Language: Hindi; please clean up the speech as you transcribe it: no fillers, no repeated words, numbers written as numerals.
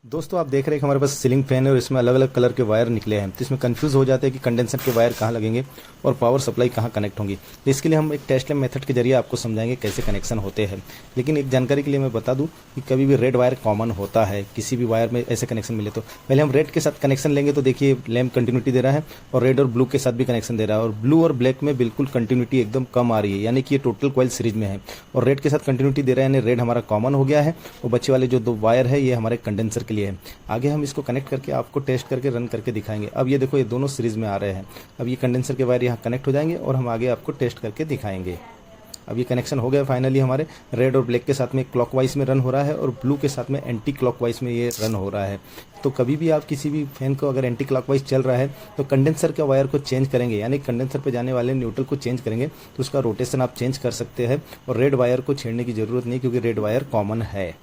दोस्तों आप देख रहे हैं कि हमारे पास सीलिंग फैन है और इसमें अलग अलग कलर के वायर निकले हैं, तो इसमें कंफ्यूज हो जाते हैं कि कंडेंसर के वायर कहाँ लगेंगे और पावर सप्लाई कहाँ कनेक्ट होंगी। तो इसके लिए हम एक टेस्ट लैब मेथड के जरिए आपको समझाएंगे कैसे कनेक्शन होते हैं। लेकिन एक जानकारी के लिए मैं बता दूं कि कभी भी रेड वायर कॉमन होता है, किसी भी वायर में ऐसे कनेक्शन मिले तो पहले हम रेड के साथ कनेक्शन लेंगे। तो देखिए लैम्प कंटिन्यूटी दे रहा है और रेड और ब्लू के साथ भी कनेक्शन दे रहा है, और ब्लू और ब्लैक में बिल्कुल कंटिन्यूटी एकदम कम आ रही है, यानी कि ये टोटल कॉइल सीरीज में है। और रेड के साथ कंटिन्यूटी दे रहा है, यानी रेड हमारा कॉमन हो गया है, और बच्चे वाले जो दो वायर है ये हमारे कंडेंसर के लिए है। आगे हम इसको कनेक्ट करके आपको टेस्ट करके रन करके दिखाएंगे। अब ये देखो ये दोनों सीरीज में आ रहे हैं। अब ये कंडेंसर के वायर यहाँ कनेक्ट हो जाएंगे और हम आगे आपको टेस्ट करके दिखाएंगे। अब ये कनेक्शन हो गया फाइनली, हमारे रेड और ब्लैक के साथ में क्लॉकवाइज में रन हो रहा है और ब्लू के साथ में एंटी क्लॉकवाइज में ये रन हो रहा है। तो कभी भी आप किसी भी फैन को अगर एंटी क्लॉकवाइज चल रहा है तो कंडेंसर के वायर को चेंज करेंगे, यानी कंडेंसर पे जाने वाले न्यूट्रल को चेंज करेंगे तो उसका रोटेशन आप चेंज कर सकते हैं। और रेड वायर को छेड़ने की जरूरत नहीं, क्योंकि रेड वायर कॉमन है।